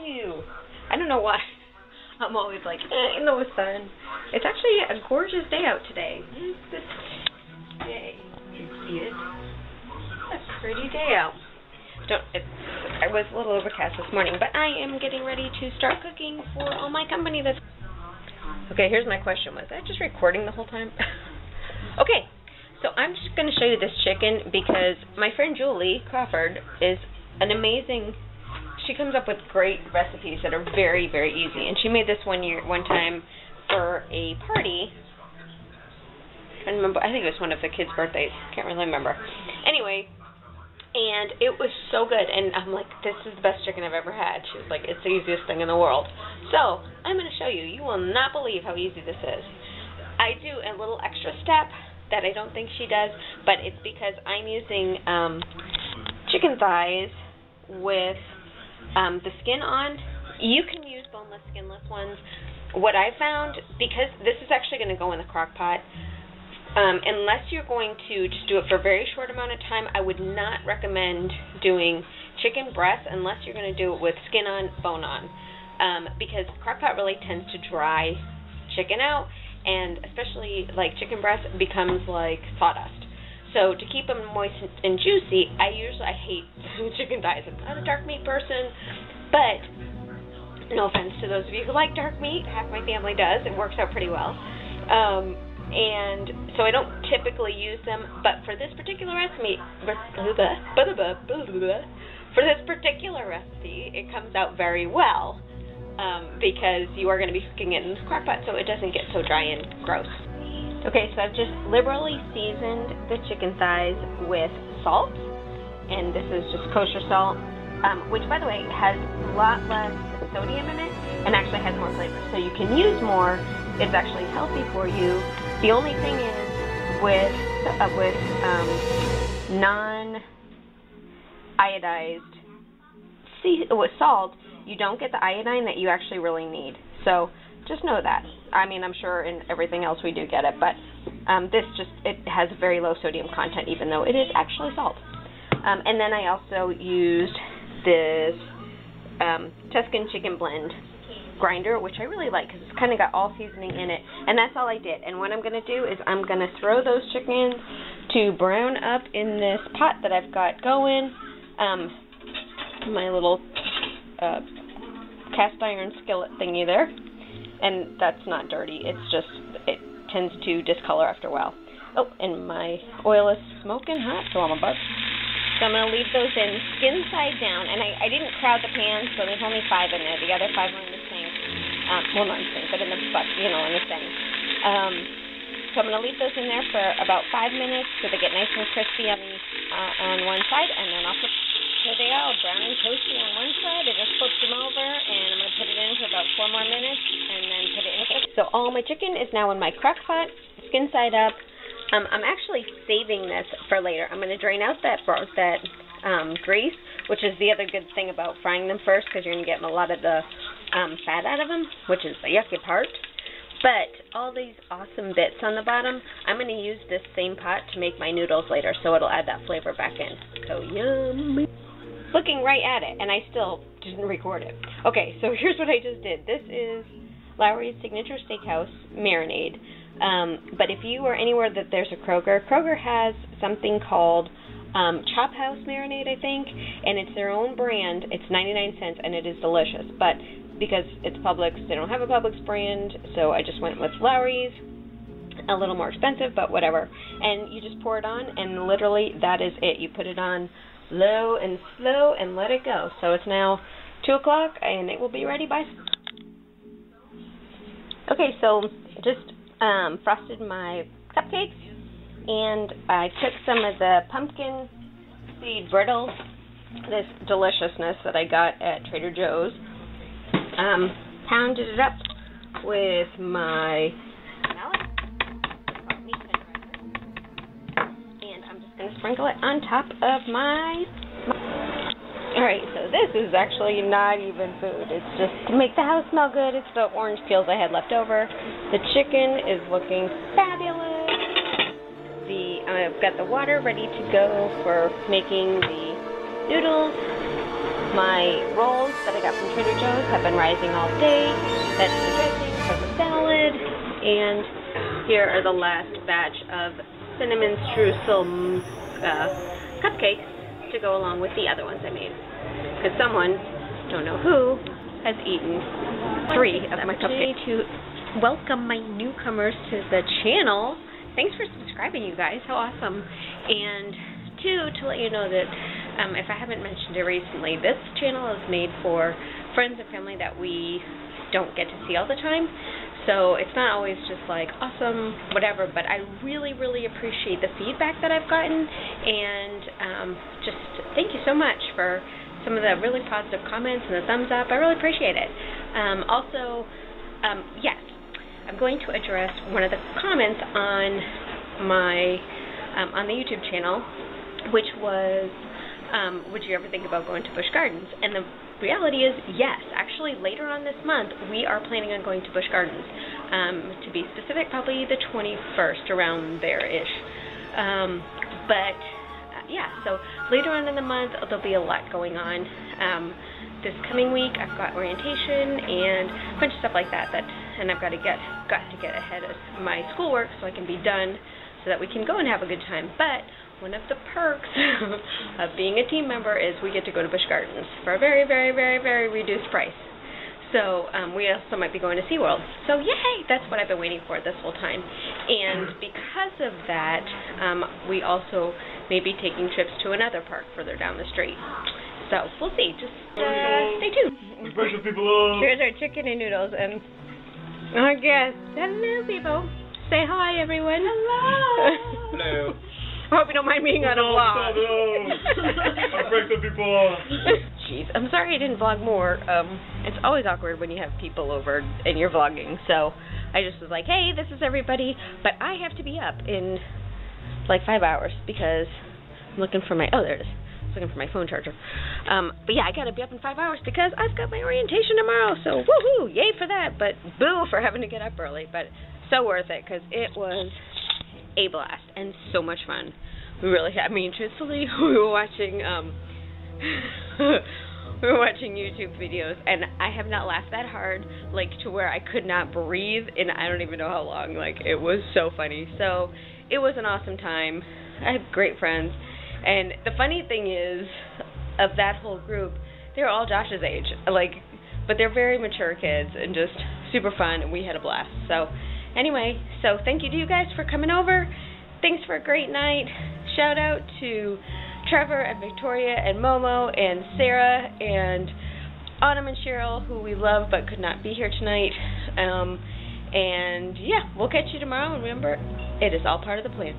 you. I don't know why. I'm always like, in the sun. It's actually a gorgeous day out today. Yay. You can see it. A pretty day out. I was a little overcast this morning, but I am getting ready to start cooking for all my company. Okay, here's my question. Was I just recording the whole time? Okay, so I'm just going to show you this chicken because my friend Julie Crawford is an amazing. She comes up with great recipes that are very, very easy, and she made this one time for a party. I remember. I think it was one of the kids' birthdays. Can't really remember. Anyway. And it was so good, and I'm like, this is the best chicken I've ever had. She was like, it's the easiest thing in the world. So, I'm going to show you. You will not believe how easy this is. I do a little extra step that I don't think she does, but it's because I'm using chicken thighs with the skin on. You can use boneless, skinless ones. What I found, because this is actually going to go in the crock pot, unless you're going to just do it for a very short amount of time, I would not recommend doing chicken breast unless you're going to do it with skin on, bone on, because crockpot really tends to dry chicken out, and especially like chicken breast becomes like sawdust. So to keep them moist and juicy, I hate chicken thighs. I'm not a dark meat person, but no offense to those of you who like dark meat, half my family does. It works out pretty well. And so I don't typically use them, but for this particular recipe, it comes out very well because you are going to be cooking it in the crock pot so it doesn't get so dry and gross. Okay, so I've just liberally seasoned the chicken thighs with salt, and this is just kosher salt, which, by the way, has a lot less sodium in it and actually has more flavor. So you can use more. It's actually healthy for you. The only thing is with non-iodized with salt, you don't get the iodine that you actually really need. So just know that. I mean, I'm sure in everything else we do get it, but it has very low sodium content, even though it is actually salt. And then I also used this Tuscan chicken blend grinder, which I really like because it's kind of got all seasoning in it, and that's all I did. And what I'm going to do is I'm going to throw those chickens to brown up in this pot that I've got going, my little cast iron skillet thingy there, and that's not dirty, it's just, it tends to discolor after a while. Oh, and my oil is smoking hot, so I'm about So I'm going to leave those in skin side down, and I didn't crowd the pan, so there's only 5 in there. The other 5 are in the sink. Well, not in the sink, but in the bucket, in the thing. So I'm going to leave those in there for about 5 minutes so they get nice and crispy on one side, and then I'll flip. Here they are, brown and toasty on one side. I just flipped them over, and I'm going to put it in for about 4 more minutes, and then put it in. So all my chicken is now in my crock pot, skin side up. I'm actually saving this for later. I'm going to drain out that grease, which is the other good thing about frying them first, because you're going to get a lot of the fat out of them, which is the yucky part. But all these awesome bits on the bottom, I'm going to use this same pot to make my noodles later, so it'll add that flavor back in. So yummy. Looking right at it, and I still didn't record it. Okay, so here's what I just did. This is Lawry's Signature Steakhouse marinade. But if you are anywhere that there's a Kroger has something called Chop House marinade, I think, and it's their own brand. It's 99 cents, and it is delicious. But because it's Publix, they don't have a Publix brand, so I just went with Lawry's. A little more expensive, but whatever. And you just pour it on, and literally that is it. You put it on low and slow and let it go. So it's now 2 o'clock, and it will be ready by... Okay, so just frosted my cupcakes, and I took some of the pumpkin seed brittle, this deliciousness that I got at Trader Joe's, pounded it up with my mallet, and I'm just going to sprinkle it on top of my... Alright, so this is actually not even food. It's just to make the house smell good. It's the orange peels I had left over. The chicken is looking fabulous. I've got the water ready to go for making the noodles. My rolls that I got from Trader Joe's have been rising all day. That's the dressing for the salad. And here are the last batch of cinnamon streusel cupcakes to go along with the other ones I made. Because someone, don't know who, has eaten 3 of my cupcakes. To welcome my newcomers to the channel. Thanks for subscribing, you guys. How awesome. And 2, to let you know that if I haven't mentioned it recently, this channel is made for friends and family that we don't get to see all the time. So it's not always just like awesome, whatever, but I really, really appreciate the feedback that I've gotten, and just thank you so much for some of the really positive comments and the thumbs up. I really appreciate it. Yes, I'm going to address one of the comments on my on the YouTube channel, which was, would you ever think about going to Busch Gardens? And the reality is, yes. Actually, later on this month, we are planning on going to Busch Gardens. To be specific, probably the 21st, around there-ish. Yeah, so later on in the month, there'll be a lot going on. This coming week, I've got orientation and a bunch of stuff like that, and I've got to get ahead of my schoolwork so I can be done, so that we can go and have a good time. But one of the perks of being a team member is we get to go to Busch Gardens for a very, very, very, very reduced price. So we also might be going to SeaWorld. So yay! That's what I've been waiting for this whole time. And because of that, we also may be taking trips to another park further down the street. So we'll see. Just stay tuned. Here's our chicken and noodles and our guests. Hello, people. Say hi, everyone. Hello. Hello. I hope you don't mind being on a vlog. Jeez, I'm sorry I didn't vlog more. It's always awkward when you have people over and you're vlogging. So I just was like, hey, this is everybody, but I have to be up in like 5 hours because I'm looking for my, oh, there it is. I was looking for my phone charger. But yeah, I got to be up in 5 hours because I've got my orientation tomorrow. So woohoo, yay for that. But boo for having to get up early. But so worth it because it was a blast and so much fun. We really, I mean, truthfully, we were watching YouTube videos, and I have not laughed that hard, like, to where I could not breathe, and I don't even know how long. Like, it was so funny. So it was an awesome time. I had great friends, and the funny thing is, of that whole group, they're all Josh's age, like, but they're very mature kids and just super fun, and we had a blast. So anyway, so thank you to you guys for coming over. Thanks for a great night. Shout out to Trevor and Victoria and Momo and Sarah and Autumn and Cheryl, who we love but could not be here tonight. And yeah, we'll catch you tomorrow. And remember, it is all part of the plan.